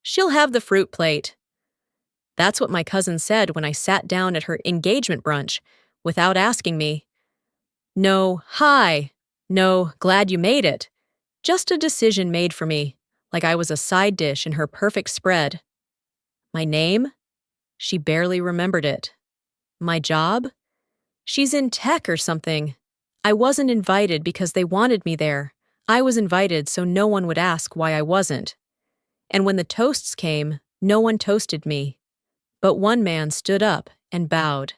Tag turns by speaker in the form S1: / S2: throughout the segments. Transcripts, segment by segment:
S1: She'll have the fruit plate. That's what my cousin said when I sat down at her engagement brunch, without asking me. No, hi. No, glad you made it. Just a decision made for me, like I was a side dish in her perfect spread. My name? She barely remembered it. My job? She's in tech or something. I wasn't invited because they wanted me there. I was invited so no one would ask why I wasn't. And when the toasts came, no one toasted me. But one man stood up and bowed.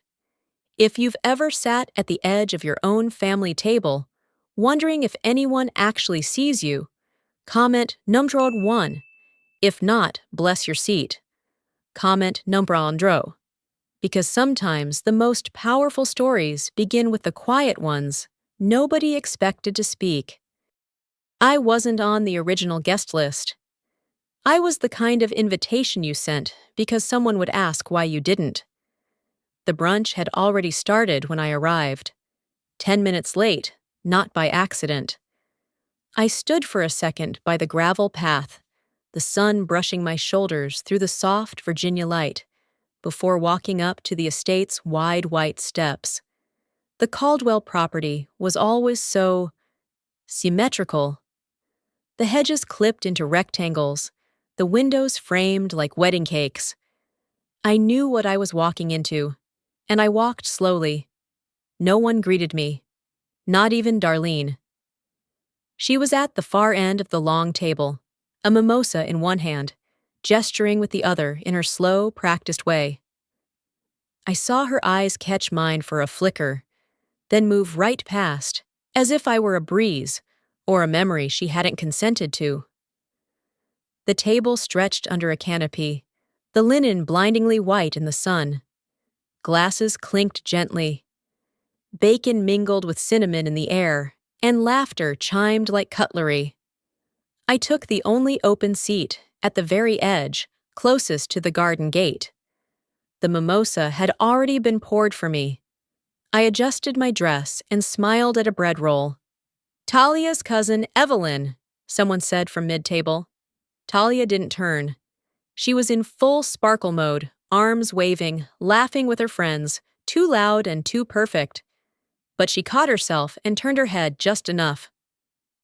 S1: If you've ever sat at the edge of your own family table, wondering if anyone actually sees you, comment numrod 1. If not, bless your seat. Comment numbrandro. Because sometimes the most powerful stories begin with the quiet ones nobody expected to speak. I wasn't on the original guest list. I was the kind of invitation you sent because someone would ask why you didn't. The brunch had already started when I arrived. 10 minutes late, not by accident. I stood for a second by the gravel path, the sun brushing my shoulders through the soft Virginia light, before walking up to the estate's wide white steps. The Caldwell property was always so symmetrical. The hedges clipped into rectangles, the windows framed like wedding cakes. I knew what I was walking into, and I walked slowly. No one greeted me, not even Darlene. She was at the far end of the long table, a mimosa in one hand, gesturing with the other in her slow, practiced way. I saw her eyes catch mine for a flicker, then move right past, as if I were a breeze or a memory she hadn't consented to. The table stretched under a canopy, the linen blindingly white in the sun. Glasses clinked gently. Bacon mingled with cinnamon in the air, and laughter chimed like cutlery. I took the only open seat, at the very edge, closest to the garden gate. The mimosa had already been poured for me. I adjusted my dress and smiled at a bread roll. "Talia's cousin Evelyn," someone said from mid-table. Talia didn't turn. She was in full sparkle mode, arms waving, laughing with her friends, too loud and too perfect. But she caught herself and turned her head just enough.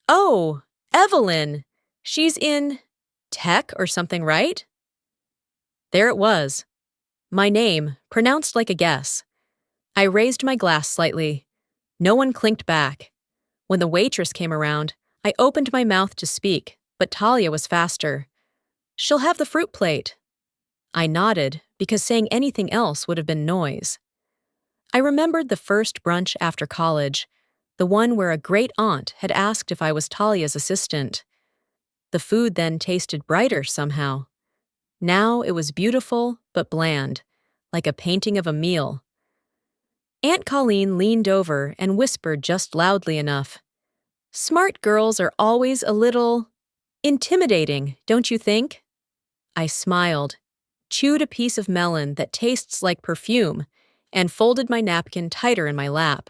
S1: "Oh, Evelyn! She's in tech or something, right?" There it was. My name, pronounced like a guess. I raised my glass slightly. No one clinked back. When the waitress came around, I opened my mouth to speak, but Talia was faster. "She'll have the fruit plate." I nodded, because saying anything else would have been noise. I remembered the first brunch after college, the one where a great aunt had asked if I was Talia's assistant. The food then tasted brighter somehow. Now it was beautiful but bland, like a painting of a meal. Aunt Colleen leaned over and whispered just loudly enough. "Smart girls are always a little intimidating, don't you think?" I smiled, chewed a piece of melon that tastes like perfume, and folded my napkin tighter in my lap.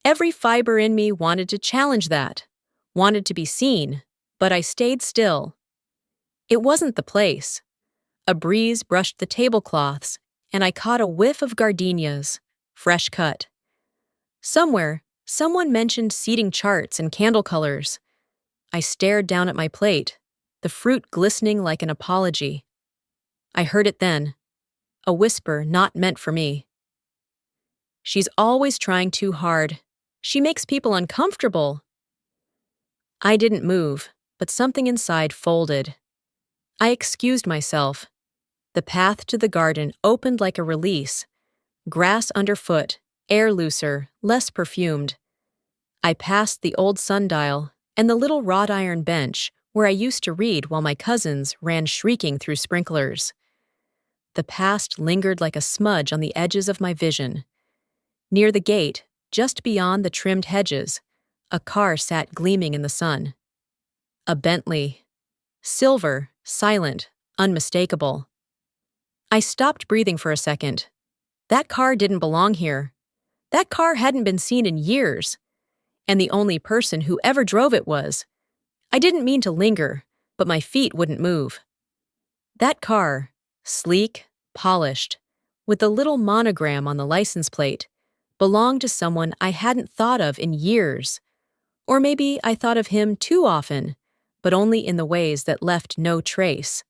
S1: Every fiber in me wanted to challenge that, wanted to be seen, but I stayed still. It wasn't the place. A breeze brushed the tablecloths, and I caught a whiff of gardenias, fresh cut. Somewhere, someone mentioned seating charts and candle colors. I stared down at my plate, the fruit glistening like an apology. I heard it then, a whisper not meant for me. "She's always trying too hard. She makes people uncomfortable." I didn't move, but something inside folded. I excused myself. The path to the garden opened like a release. Grass underfoot, air looser, less perfumed. I passed the old sundial and the little wrought iron bench where I used to read while my cousins ran shrieking through sprinklers. The past lingered like a smudge on the edges of my vision. Near the gate, just beyond the trimmed hedges, a car sat gleaming in the sun. A Bentley. Silver, silent, unmistakable. I stopped breathing for a second. That car didn't belong here. That car hadn't been seen in years. And the only person who ever drove it was. I didn't mean to linger, but my feet wouldn't move. That car, sleek, polished, with the little monogram on the license plate, belonged to someone I hadn't thought of in years. Or maybe I thought of him too often, but only in the ways that left no trace.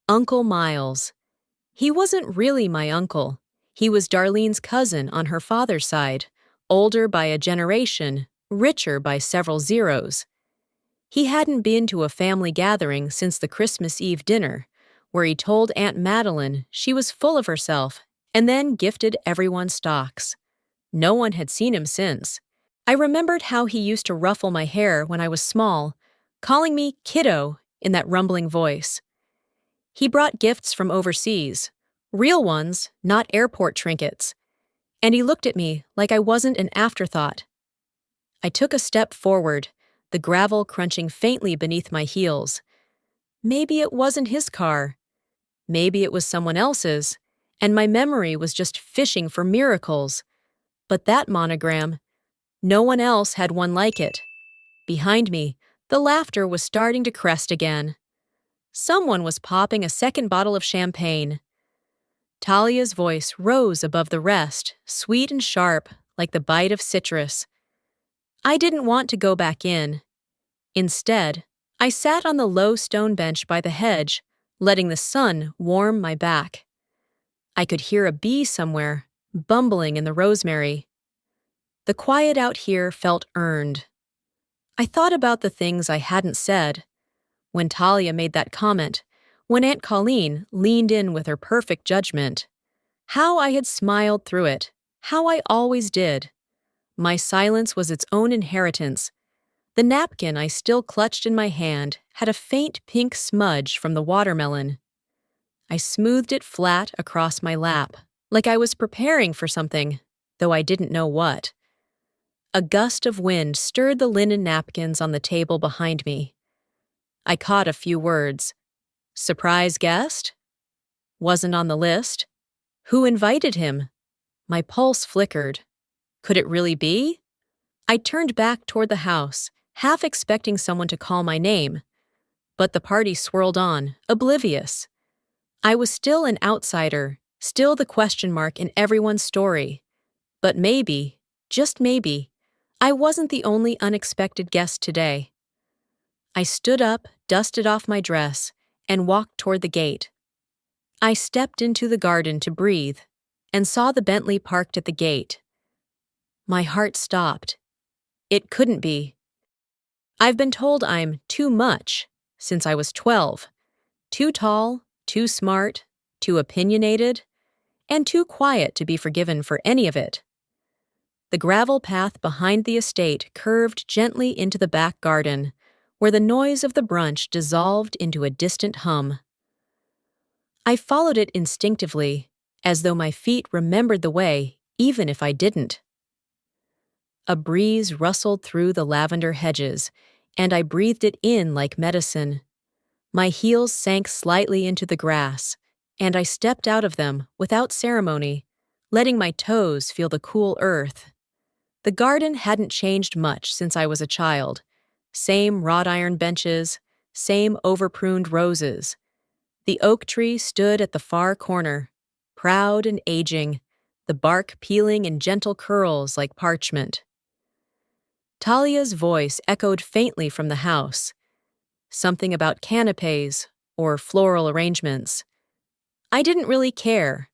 S1: Uncle Miles. He wasn't really my uncle. He was Darlene's cousin on her father's side, older by a generation, richer by several zeros. He hadn't been to a family gathering since the Christmas Eve dinner, where he told Aunt Madeline she was full of herself and then gifted everyone stocks. No one had seen him since. I remembered how he used to ruffle my hair when I was small, calling me kiddo in that rumbling voice. He brought gifts from overseas, real ones, not airport trinkets, and he looked at me like I wasn't an afterthought. I took a step forward, the gravel crunching faintly beneath my heels. Maybe it wasn't his car. Maybe it was someone else's, and my memory was just fishing for miracles. But that monogram, no one else had one like it. Behind me, the laughter was starting to crest again. Someone was popping a second bottle of champagne. Talia's voice rose above the rest, sweet and sharp, like the bite of citrus. I didn't want to go back in. Instead, I sat on the low stone bench by the hedge, letting the sun warm my back. I could hear a bee somewhere, bumbling in the rosemary. The quiet out here felt earned. I thought about the things I hadn't said. When Talia made that comment, when Aunt Colleen leaned in with her perfect judgment. How I had smiled through it, how I always did. My silence was its own inheritance. The napkin I still clutched in my hand had a faint pink smudge from the watermelon. I smoothed it flat across my lap, like I was preparing for something, though I didn't know what. A gust of wind stirred the linen napkins on the table behind me. I caught a few words. Surprise guest? Wasn't on the list. Who invited him? My pulse flickered. Could it really be? I turned back toward the house, half expecting someone to call my name. But the party swirled on, oblivious. I was still an outsider, still the question mark in everyone's story. But maybe, just maybe, I wasn't the only unexpected guest today. I stood up, dusted off my dress, and walked toward the gate. I stepped into the garden to breathe and saw the Bentley parked at the gate. My heart stopped. It couldn't be. I've been told I'm too much since I was 12. Too tall, too smart, too opinionated, and too quiet to be forgiven for any of it. The gravel path behind the estate curved gently into the back garden, where the noise of the brunch dissolved into a distant hum. I followed it instinctively, as though my feet remembered the way, even if I didn't. A breeze rustled through the lavender hedges, and I breathed it in like medicine. My heels sank slightly into the grass, and I stepped out of them without ceremony, letting my toes feel the cool earth. The garden hadn't changed much since I was a child. Same wrought iron benches, same overpruned roses. The oak tree stood at the far corner, proud and aging, the bark peeling in gentle curls like parchment. Talia's voice echoed faintly from the house. Something about canapes or floral arrangements. I didn't really care.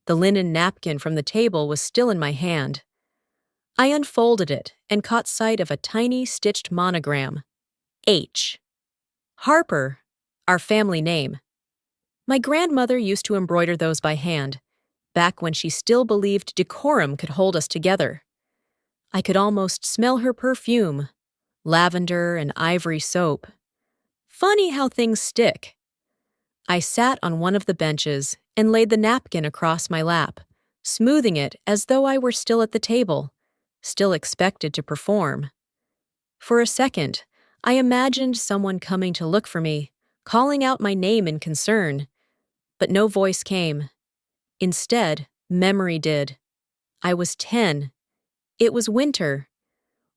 S1: The linen napkin from the table was still in my hand. I unfolded it and caught sight of a tiny stitched monogram. H. Harper, our family name. My grandmother used to embroider those by hand, back when she still believed decorum could hold us together. I could almost smell her perfume, lavender and ivory soap. Funny how things stick. I sat on one of the benches and laid the napkin across my lap, smoothing it as though I were still at the table, still expected to perform. For a second, I imagined someone coming to look for me, calling out my name in concern. But no voice came. Instead, memory did. I was 10. It was winter.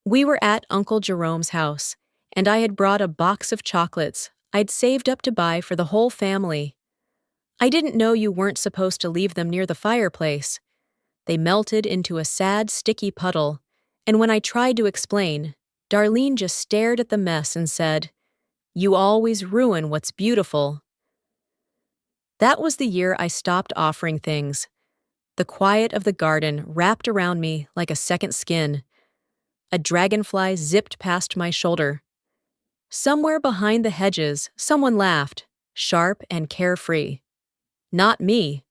S1: We were at Uncle Jerome's house, and I had brought a box of chocolates, I'd saved up to buy for the whole family. I didn't know you weren't supposed to leave them near the fireplace. They melted into a sad, sticky puddle, and when I tried to explain, Darlene just stared at the mess and said, "You always ruin what's beautiful." That was the year I stopped offering things. The quiet of the garden wrapped around me like a second skin. A dragonfly zipped past my shoulder. Somewhere behind the hedges, someone laughed, sharp and carefree. Not me.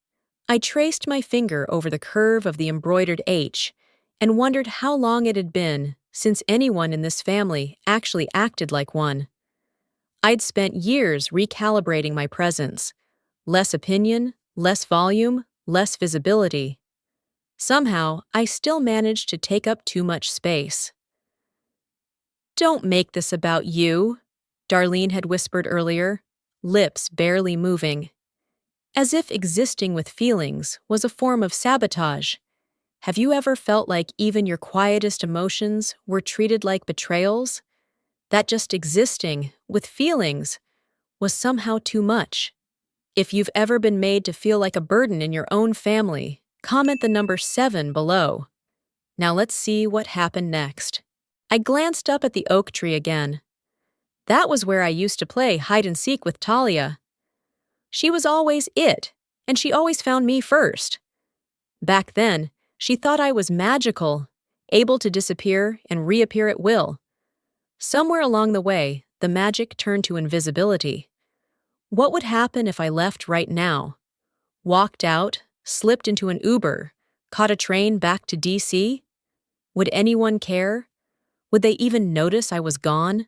S1: I traced my finger over the curve of the embroidered H and wondered how long it had been since anyone in this family actually acted like one. I'd spent years recalibrating my presence. Less opinion, less volume, less visibility. Somehow, I still managed to take up too much space. "Don't make this about you," Darlene had whispered earlier, lips barely moving. As if existing with feelings was a form of sabotage. Have you ever felt like even your quietest emotions were treated like betrayals? That just existing, with feelings, was somehow too much? If you've ever been made to feel like a burden in your own family, comment the number 7 below. Now let's see what happened next. I glanced up at the oak tree again. That was where I used to play hide and seek with Talia. She was always it, and she always found me first. Back then, she thought I was magical, able to disappear and reappear at will. Somewhere along the way, the magic turned to invisibility. What would happen if I left right now? Walked out, slipped into an Uber, caught a train back to DC? Would anyone care? Would they even notice I was gone?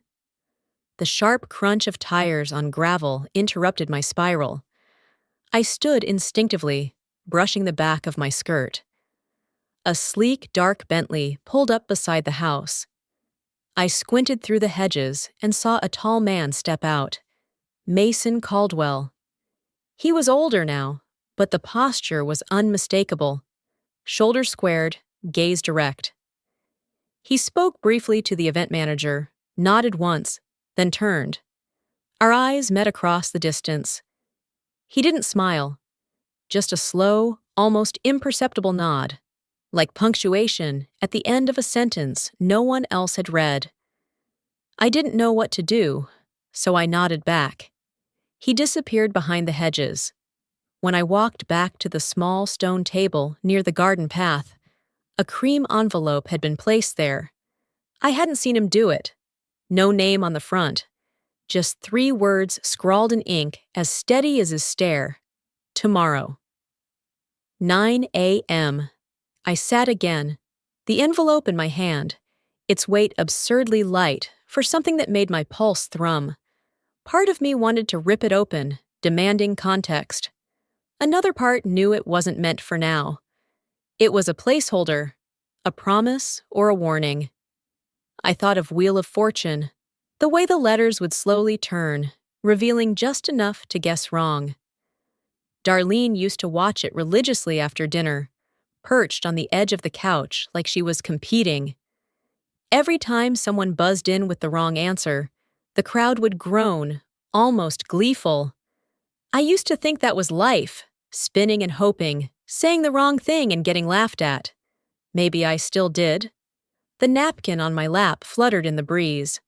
S1: The sharp crunch of tires on gravel interrupted my spiral. I stood instinctively, brushing the back of my skirt. A sleek, dark Bentley pulled up beside the house. I squinted through the hedges and saw a tall man step out. Mason Caldwell. He was older now, but the posture was unmistakable. Shoulders squared, gaze direct. He spoke briefly to the event manager, nodded once, then turned. Our eyes met across the distance. He didn't smile, just a slow, almost imperceptible nod, like punctuation at the end of a sentence no one else had read. I didn't know what to do, so I nodded back. He disappeared behind the hedges. When I walked back to the small stone table near the garden path, a cream envelope had been placed there. I hadn't seen him do it. No name on the front. Just 3 words scrawled in ink as steady as his stare. Tomorrow. 9 a.m. I sat again, the envelope in my hand, its weight absurdly light for something that made my pulse thrum. Part of me wanted to rip it open, demanding context. Another part knew it wasn't meant for now. It was a placeholder, a promise or a warning. I thought of Wheel of Fortune, the way the letters would slowly turn, revealing just enough to guess wrong. Darlene used to watch it religiously after dinner, perched on the edge of the couch like she was competing. Every time someone buzzed in with the wrong answer, the crowd would groan, almost gleeful. I used to think that was life, spinning and hoping, saying the wrong thing and getting laughed at. Maybe I still did. The napkin on my lap fluttered in the breeze.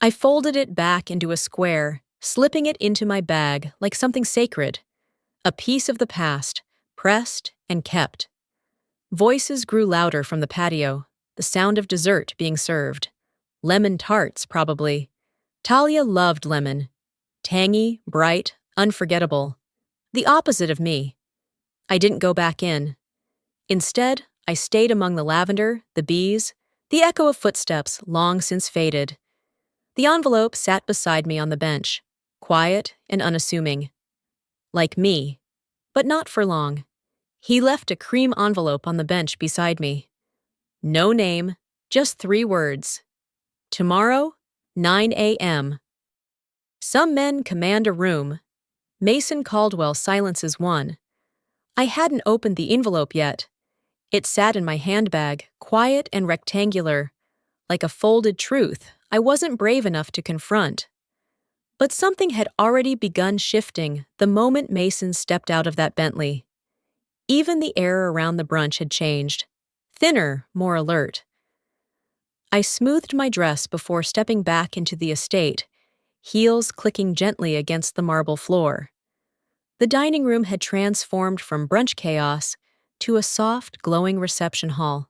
S1: I folded it back into a square, slipping it into my bag like something sacred. A piece of the past, pressed and kept. Voices grew louder from the patio, the sound of dessert being served. Lemon tarts, probably. Talia loved lemon. Tangy, bright, unforgettable. The opposite of me. I didn't go back in. Instead, I stayed among the lavender, the bees, the echo of footsteps long since faded. The envelope sat beside me on the bench, quiet and unassuming. Like me, but not for long. He left a cream envelope on the bench beside me. No name, just 3 words. Tomorrow, 9 a.m. Some men command a room. Mason Caldwell silences one. I hadn't opened the envelope yet. It sat in my handbag, quiet and rectangular, like a folded truth I wasn't brave enough to confront. But something had already begun shifting the moment Mason stepped out of that Bentley. Even the air around the brunch had changed, thinner, more alert. I smoothed my dress before stepping back into the estate, heels clicking gently against the marble floor. The dining room had transformed from brunch chaos to a soft, glowing reception hall.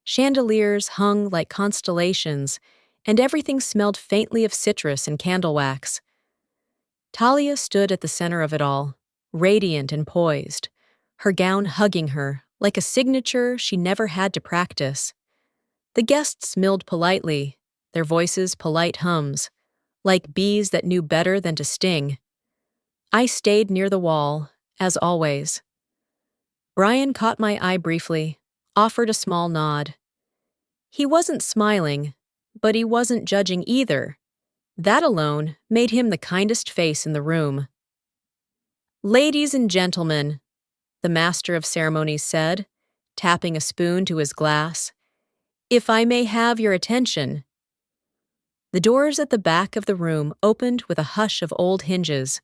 S1: Chandeliers hung like constellations, and everything smelled faintly of citrus and candle wax. Talia stood at the center of it all, radiant and poised, her gown hugging her like a signature she never had to practice. The guests milled politely, their voices polite hums, like bees that knew better than to sting. I stayed near the wall, as always. Brian caught my eye briefly, offered a small nod. He wasn't smiling, but he wasn't judging either. That alone made him the kindest face in the room. "Ladies and gentlemen," the master of ceremonies said, tapping a spoon to his glass, "if I may have your attention." The doors at the back of the room opened with a hush of old hinges.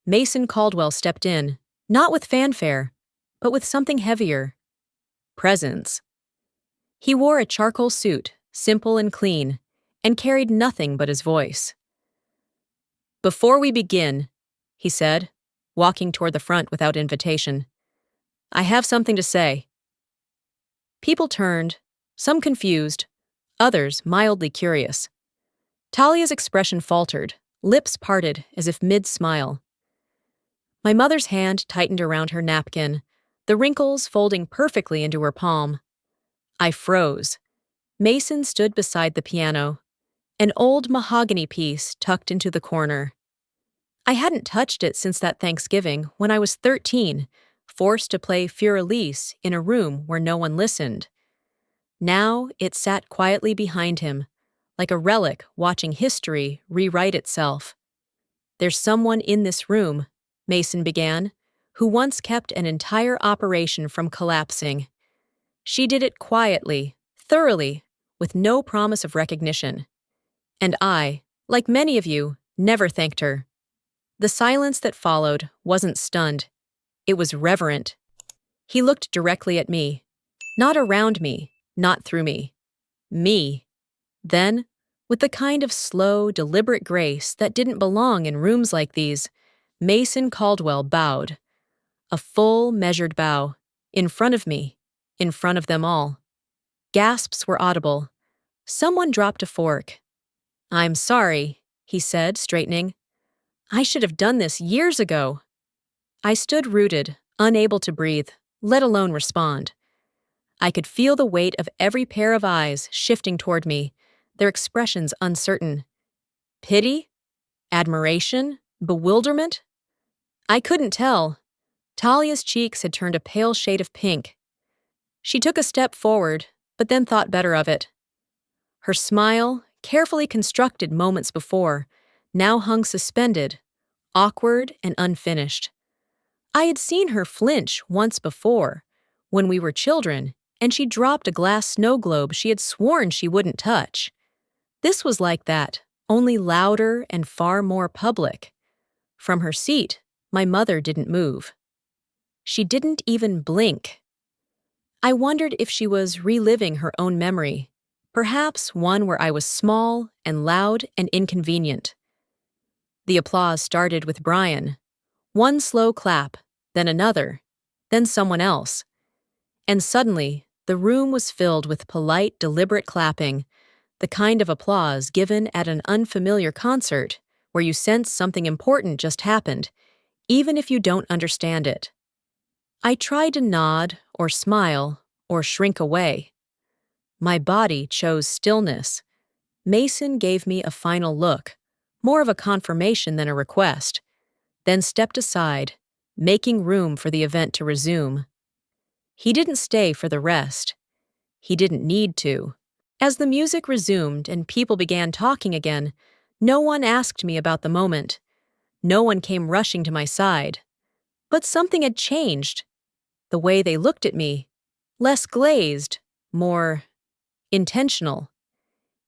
S1: Mason Caldwell stepped in, not with fanfare, but with something heavier. Presence. He wore a charcoal suit, simple and clean, and carried nothing but his voice. "Before we begin," he said, walking toward the front without invitation, "I have something to say." People turned, some confused, others mildly curious. Talia's expression faltered, lips parted as if mid-smile. My mother's hand tightened around her napkin, the wrinkles folding perfectly into her palm. I froze. Mason stood beside the piano, an old mahogany piece tucked into the corner. I hadn't touched it since that Thanksgiving when I was 13, forced to play Fur-Elise in a room where no one listened. Now it sat quietly behind him, like a relic watching history rewrite itself. "There's someone in this room," Mason began, "who once kept an entire operation from collapsing. She did it quietly, thoroughly, with no promise of recognition. And I, like many of you, never thanked her." The silence that followed wasn't stunned. It was reverent. He looked directly at me. Not around me, not through me. Me. Then, with the kind of slow, deliberate grace that didn't belong in rooms like these, Mason Caldwell bowed. A full, measured bow. In front of me. In front of them all. Gasps were audible. Someone dropped a fork. "I'm sorry," he said, straightening. "I should have done this years ago." I stood rooted, unable to breathe, let alone respond. I could feel the weight of every pair of eyes shifting toward me, their expressions uncertain. Pity? Admiration? Bewilderment? I couldn't tell. Talia's cheeks had turned a pale shade of pink. She took a step forward, but then thought better of it. Her smile, carefully constructed moments before, now hung suspended, awkward and unfinished. I had seen her flinch once before, when we were children, and she dropped a glass snow globe she had sworn she wouldn't touch. This was like that, only louder and far more public. From her seat, my mother didn't move. She didn't even blink. I wondered if she was reliving her own memory, perhaps one where I was small and loud and inconvenient. The applause started with Brian. One slow clap, then another, then someone else. And suddenly, the room was filled with polite, deliberate clapping, the kind of applause given at an unfamiliar concert where you sense something important just happened, even if you don't understand it. I tried to nod or smile or shrink away. My body chose stillness. Mason gave me a final look, more of a confirmation than a request, then stepped aside, making room for the event to resume. He didn't stay for the rest. He didn't need to. As the music resumed and people began talking again, no one asked me about the moment. No one came rushing to my side. But something had changed. The way they looked at me. Less glazed, more intentional.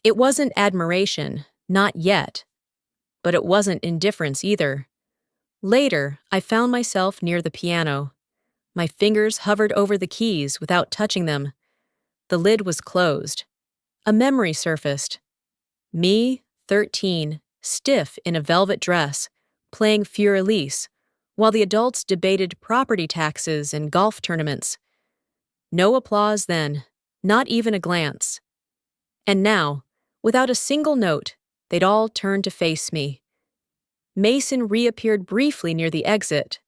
S1: It wasn't admiration, not yet. but it wasn't indifference either. Later, I found myself near the piano. My fingers hovered over the keys without touching them. The lid was closed. A memory surfaced. Me, 13, stiff in a velvet dress, playing Fur-Elise, while the adults debated property taxes and golf tournaments. No applause then, not even a glance. And now, without a single note, they'd all turned to face me. Mason reappeared briefly near the exit.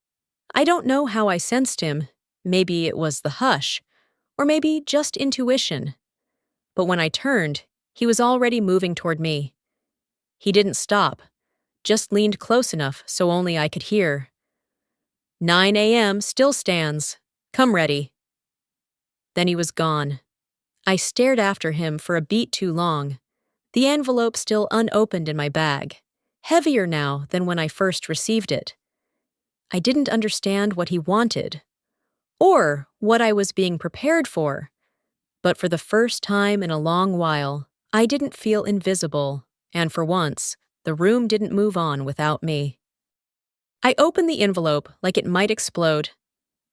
S1: I don't know how I sensed him. Maybe it was the hush, or maybe just intuition. But when I turned, he was already moving toward me. He didn't stop, just leaned close enough so only I could hear. 9 a.m. still stands. Come ready. Then he was gone. I stared after him for a beat too long, the envelope still unopened in my bag, heavier now than when I first received it. I didn't understand what he wanted, or what I was being prepared for, but for the first time in a long while, I didn't feel invisible, and for once, the room didn't move on without me. I opened the envelope like it might explode,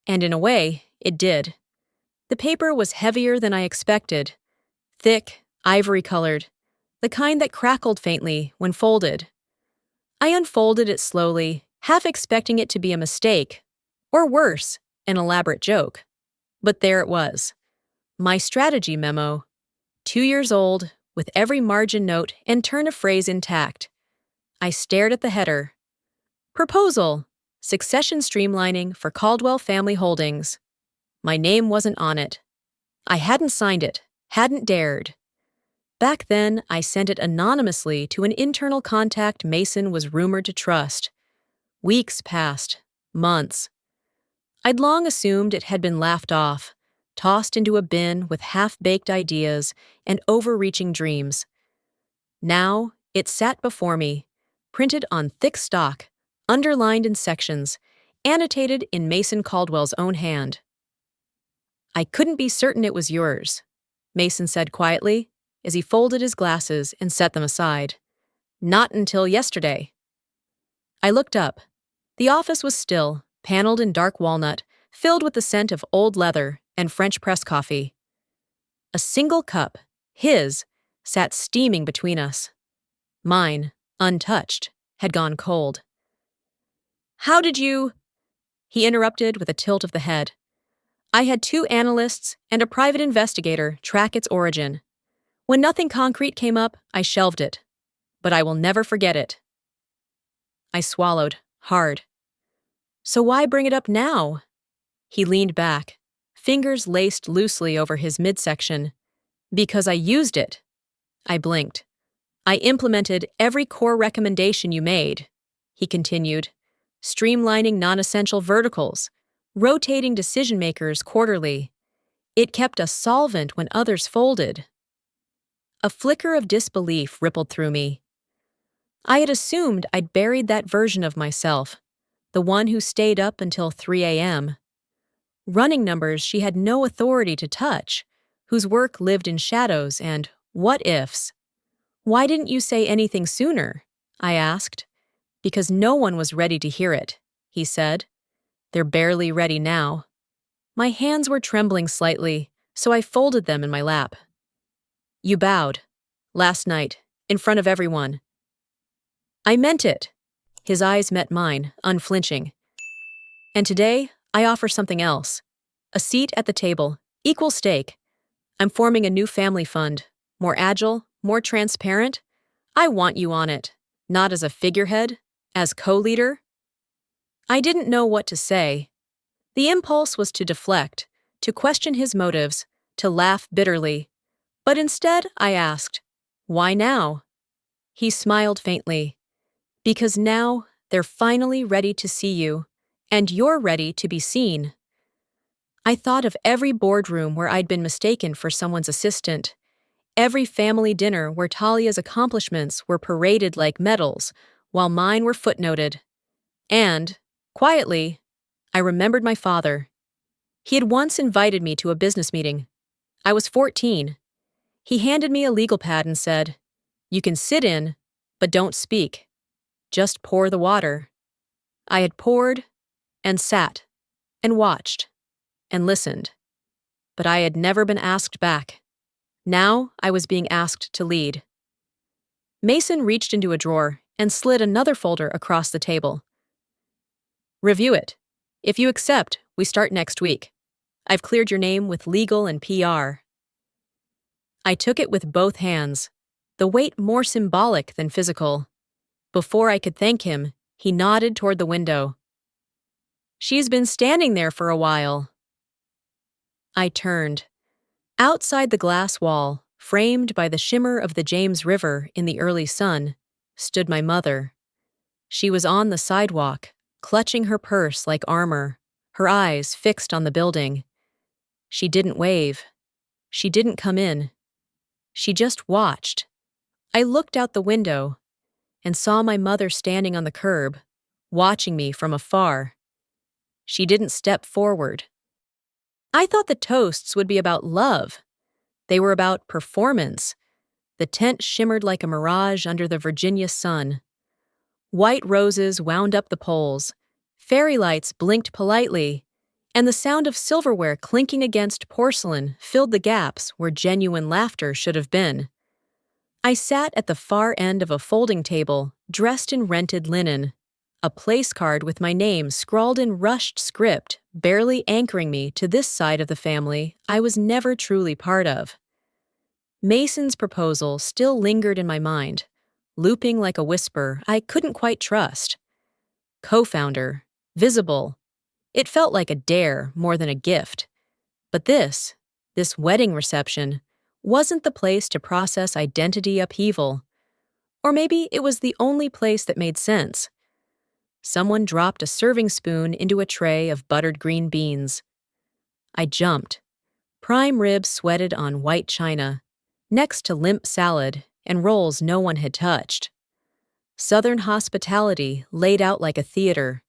S1: and in a way, it did. The paper was heavier than I expected, thick, ivory-colored, the kind that crackled faintly when folded. I unfolded it slowly, half expecting it to be a mistake, or worse, an elaborate joke. But there it was. My strategy memo. 2 years old, with every margin note and turn of phrase intact. I stared at the header. Proposal. Succession streamlining for Caldwell Family Holdings. My name wasn't on it. I hadn't signed it, hadn't dared. Back then, I sent it anonymously to an internal contact Mason was rumored to trust. Weeks passed, months. I'd long assumed it had been laughed off, tossed into a bin with half-baked ideas and overreaching dreams. Now, it sat before me, printed on thick stock, underlined in sections, annotated in Mason Caldwell's own hand. I couldn't be certain it was yours, Mason said quietly, as he folded his glasses and set them aside. Not until yesterday. I looked up. The office was still, paneled in dark walnut, filled with the scent of old leather and French press coffee. A single cup, his, sat steaming between us. Mine, untouched, had gone cold. How did you? He interrupted with a tilt of the head. I had 2 analysts and a private investigator track its origin. When nothing concrete came up, I shelved it. But I will never forget it. I swallowed, hard. So why bring it up now? He leaned back, fingers laced loosely over his midsection. Because I used it. I blinked. I implemented every core recommendation you made, he continued, streamlining non-essential verticals, rotating decision-makers quarterly. It kept us solvent when others folded. A flicker of disbelief rippled through me. I had assumed I'd buried that version of myself, the one who stayed up until 3 a.m. Running numbers she had no authority to touch, whose work lived in shadows and what-ifs. Why didn't you say anything sooner? I asked. Because no one was ready to hear it, he said. They're barely ready now. My hands were trembling slightly, so I folded them in my lap. You bowed. Last night, in front of everyone. I meant it. His eyes met mine, unflinching. And today, I offer something else. A seat at the table, equal stake. I'm forming a new family fund, more agile, more transparent. I want you on it, not as a figurehead, as co-leader. I didn't know what to say. The impulse was to deflect, to question his motives, to laugh bitterly. But instead, I asked, why now? He smiled faintly. Because now, they're finally ready to see you, and you're ready to be seen. I thought of every boardroom where I'd been mistaken for someone's assistant, every family dinner where Talia's accomplishments were paraded like medals, while mine were footnoted. And, quietly, I remembered my father. He had once invited me to a business meeting. I was 14. He handed me a legal pad and said, "You can sit in, but don't speak." Just pour the water. I had poured and sat and watched and listened, but I had never been asked back. Now I was being asked to lead. Mason reached into a drawer and slid another folder across the table. Review it. If you accept, we start next week. I've cleared your name with legal and PR. I took it with both hands, the weight more symbolic than physical. Before I could thank him, he nodded toward the window. She's been standing there for a while. I turned. Outside the glass wall, framed by the shimmer of the James River in the early sun, stood my mother. She was on the sidewalk, clutching her purse like armor, her eyes fixed on the building. She didn't wave. She didn't come in. She just watched. I looked out the window and saw my mother standing on the curb, watching me from afar. She didn't step forward. I thought the toasts would be about love. They were about performance. The tent shimmered like a mirage under the Virginia sun. White roses wound up the poles, fairy lights blinked politely, and the sound of silverware clinking against porcelain filled the gaps where genuine laughter should have been. I sat at the far end of a folding table, dressed in rented linen, a place card with my name scrawled in rushed script, barely anchoring me to this side of the family I was never truly part of. Mason's proposal still lingered in my mind, looping like a whisper I couldn't quite trust. Co-founder, visible. It felt like a dare more than a gift. But this wedding reception, wasn't the place to process identity upheaval. Or maybe it was the only place that made sense. Someone dropped a serving spoon into a tray of buttered green beans. I jumped. Prime rib sweated on white china, next to limp salad and rolls no one had touched. Southern hospitality laid out like a theater.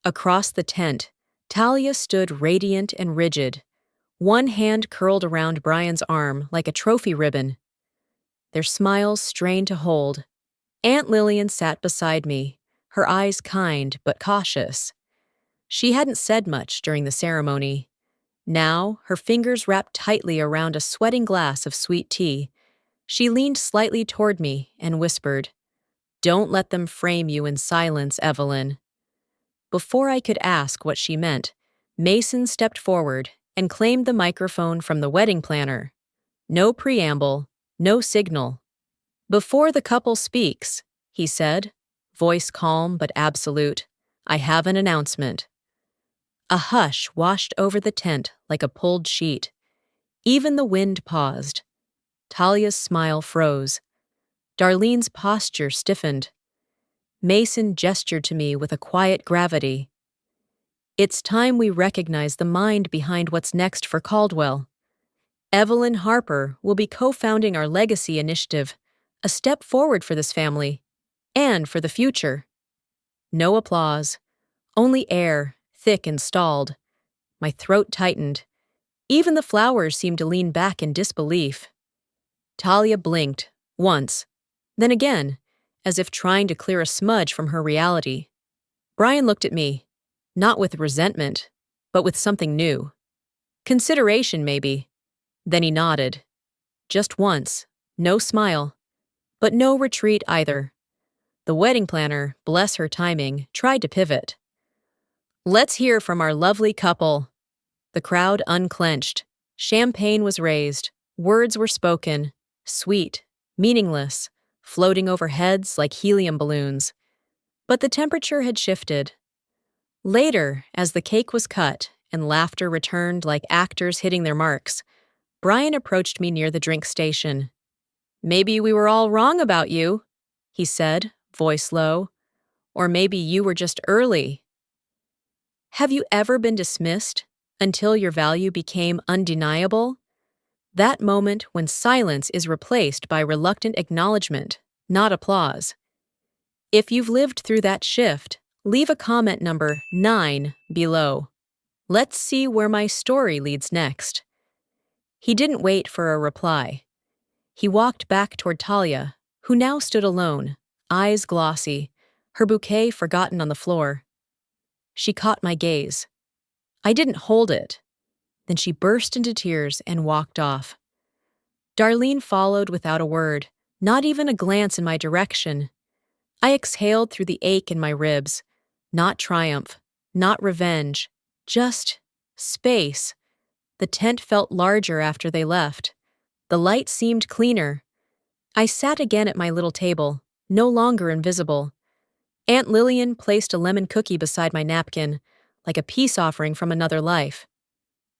S1: Across the tent, Talia stood radiant and rigid, one hand curled around Brian's arm like a trophy ribbon. Their smiles strained to hold. Aunt Lillian sat beside me, her eyes kind but cautious. She hadn't said much during the ceremony. Now, her fingers wrapped tightly around a sweating glass of sweet tea, she leaned slightly toward me and whispered, "Don't let them frame you in silence, Evelyn." Before I could ask what she meant, Mason stepped forward and claimed the microphone from the wedding planner. No preamble, no signal. "Before the couple speaks," he said, voice calm but absolute, "I have an announcement." A hush washed over the tent like a pulled sheet. Even the wind paused. Talia's smile froze. Darlene's posture stiffened. Mason gestured to me with a quiet gravity. "It's time we recognize the mind behind what's next for Caldwell. Evelyn Harper will be co-founding our legacy initiative, a step forward for this family, and for the future." No applause, only air, thick and stalled. My throat tightened. Even the flowers seemed to lean back in disbelief. Talia blinked, once, then again, as if trying to clear a smudge from her reality. Brian looked at me, not with resentment, but with something new. Consideration, maybe. Then he nodded. Just once, no smile, but no retreat either. The wedding planner, bless her timing, tried to pivot. "Let's hear from our lovely couple." The crowd unclenched. Champagne was raised. Words were spoken, sweet, meaningless, floating over heads like helium balloons. But the temperature had shifted. Later, as the cake was cut and laughter returned like actors hitting their marks, Brian approached me near the drink station. "Maybe we were all wrong about you," he said, voice low. "Or maybe you were just early." Have you ever been dismissed until your value became undeniable? That moment when silence is replaced by reluctant acknowledgement, not applause. If you've lived through that shift, leave a comment number 9 below. Let's see where my story leads next. He didn't wait for a reply. He walked back toward Talia, who now stood alone, eyes glossy, her bouquet forgotten on the floor. She caught my gaze. I didn't hold it. Then she burst into tears and walked off. Darlene followed without a word, not even a glance in my direction. I exhaled through the ache in my ribs. Not triumph, not revenge, just space. The tent felt larger after they left. The light seemed cleaner. I sat again at my little table, no longer invisible. Aunt Lillian placed a lemon cookie beside my napkin, like a peace offering from another life.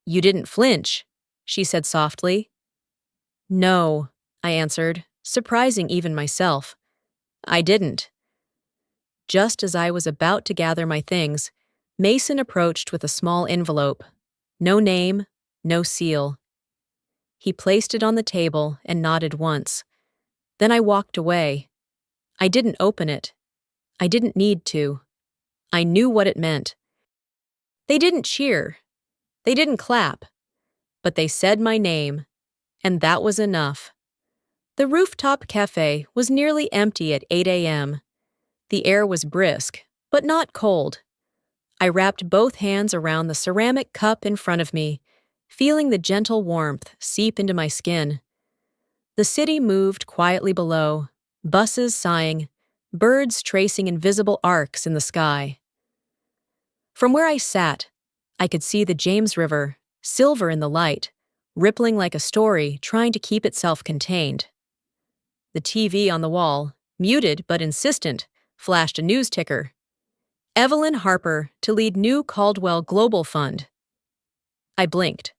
S1: "You didn't flinch," she said softly. "No," I answered, surprising even myself. "I didn't." Just as I was about to gather my things, Mason approached with a small envelope. No name, no seal. He placed it on the table and nodded once. Then I walked away. I didn't open it. I didn't need to. I knew what it meant. They didn't cheer. They didn't clap. But they said my name, and that was enough. The rooftop cafe was nearly empty at 8 a.m. The air was brisk, but not cold. I wrapped both hands around the ceramic cup in front of me, feeling the gentle warmth seep into my skin. The city moved quietly below, buses sighing, birds tracing invisible arcs in the sky. From where I sat, I could see the James River, silver in the light, rippling like a story trying to keep itself contained. The TV on the wall, muted but insistent, flashed a news ticker. Evelyn Harper to lead new Caldwell Global Fund. I blinked.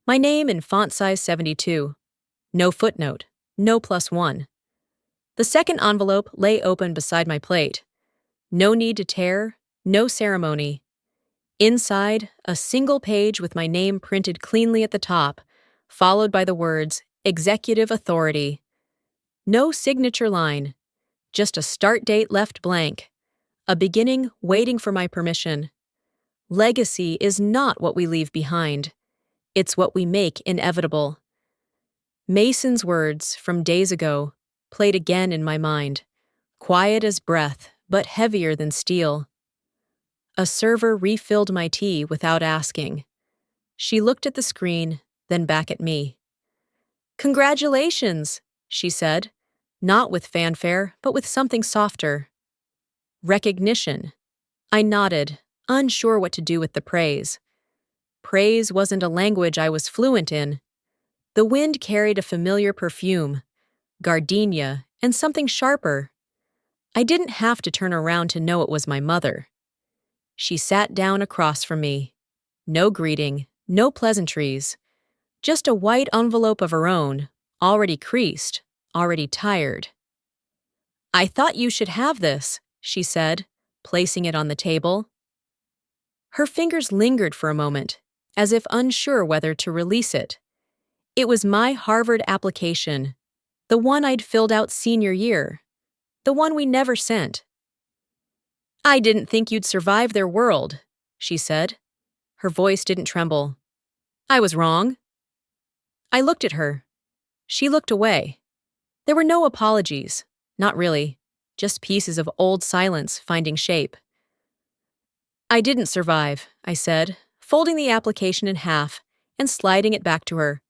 S1: My name in font size 72. No footnote, no +1. The second envelope lay open beside my plate. No need to tear, no ceremony. Inside, a single page with my name printed cleanly at the top, followed by the words, Executive Authority. No signature line, just a start date left blank, a beginning waiting for my permission. Legacy is not what we leave behind. It's what we make inevitable. Mason's words from days ago played again in my mind, quiet as breath, but heavier than steel. A server refilled my tea without asking. She looked at the screen, then back at me. "Congratulations," she said, not with fanfare, but with something softer. Recognition. I nodded, unsure what to do with the praise. Praise wasn't a language I was fluent in. The wind carried a familiar perfume, gardenia, and something sharper. I didn't have to turn around to know it was my mother. She sat down across from me. No greeting, no pleasantries. Just a white envelope of her own, already creased, already tired. "I thought you should have this," she said, placing it on the table. Her fingers lingered for a moment, as if unsure whether to release it. It was my Harvard application, the one I'd filled out senior year, the one we never sent. "I didn't think you'd survive their world," she said. Her voice didn't tremble. "I was wrong." I looked at her. She looked away. There were no apologies, not really, just pieces of old silence finding shape. "I didn't survive," I said, folding the application in half and sliding it back to her.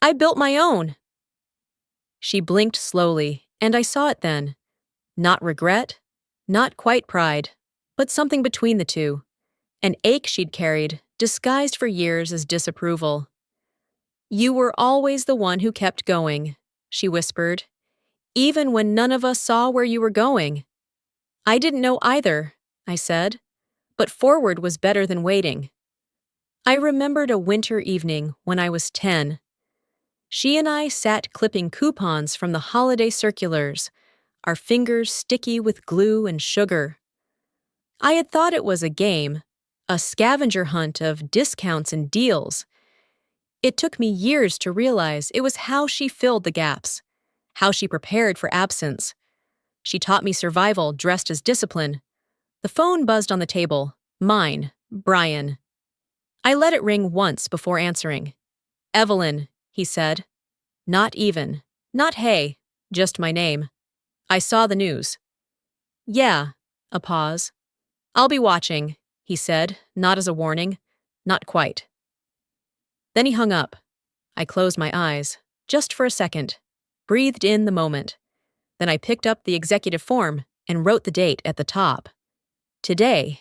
S1: "I built my own." She blinked slowly, and I saw it then. Not regret, not quite pride, but something between the two. An ache she'd carried, disguised for years as disapproval. "You were always the one who kept going," she whispered, "even when none of us saw where you were going." "I didn't know either," I said, "but forward was better than waiting." I remembered a winter evening when I was 10. She and I sat clipping coupons from the holiday circulars, our fingers sticky with glue and sugar. I had thought it was a game, a scavenger hunt of discounts and deals. It took me years to realize it was how she filled the gaps, how she prepared for absence. She taught me survival dressed as discipline. The phone buzzed on the table. Mine, Brian. I let it ring once before answering. "Evelyn," he said. Not even. Not hey, just my name. "I saw the news." "Yeah," A pause. "I'll be watching," he said, not as a warning. Not quite. Then he hung up. I closed my eyes, just for a second, breathed in the moment. Then I picked up the executive form and wrote the date at the top. Today.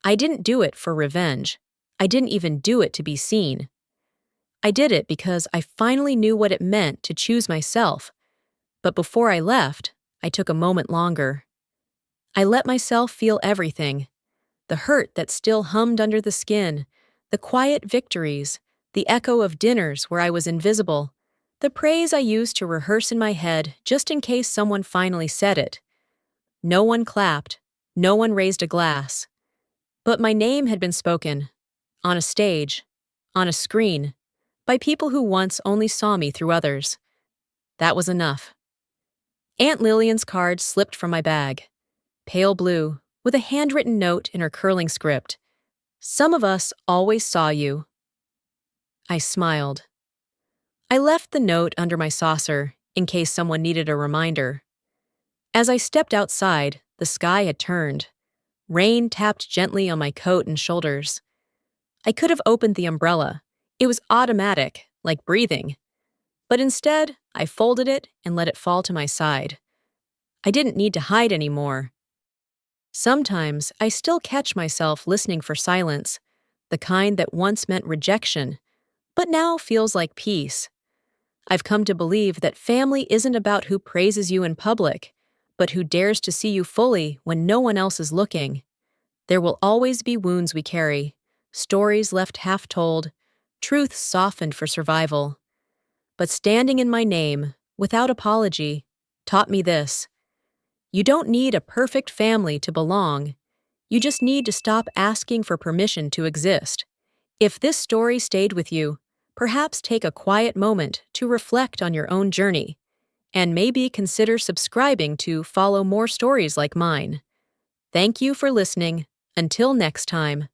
S1: I didn't do it for revenge. I didn't even do it to be seen. I did it because I finally knew what it meant to choose myself. But before I left, I took a moment longer. I let myself feel everything. The hurt that still hummed under the skin, the quiet victories, the echo of dinners where I was invisible, the praise I used to rehearse in my head just in case someone finally said it. No one clapped, no one raised a glass. But my name had been spoken, on a stage, on a screen, by people who once only saw me through others. That was enough. Aunt Lillian's card slipped from my bag, pale blue, with a handwritten note in her curling script. "Some of us always saw you." I smiled. I left the note under my saucer in case someone needed a reminder. As I stepped outside, the sky had turned. Rain tapped gently on my coat and shoulders. I could have opened the umbrella. It was automatic, like breathing. But instead, I folded it and let it fall to my side. I didn't need to hide anymore. Sometimes I still catch myself listening for silence, the kind that once meant rejection, but now feels like peace. I've come to believe that family isn't about who praises you in public, but who dares to see you fully when no one else is looking. There will always be wounds we carry, stories left half told, truths softened for survival. But standing in my name, without apology, taught me this. You don't need a perfect family to belong. You just need to stop asking for permission to exist. If this story stayed with you, perhaps take a quiet moment to reflect on your own journey, and maybe consider subscribing to follow more stories like mine. Thank you for listening. Until next time.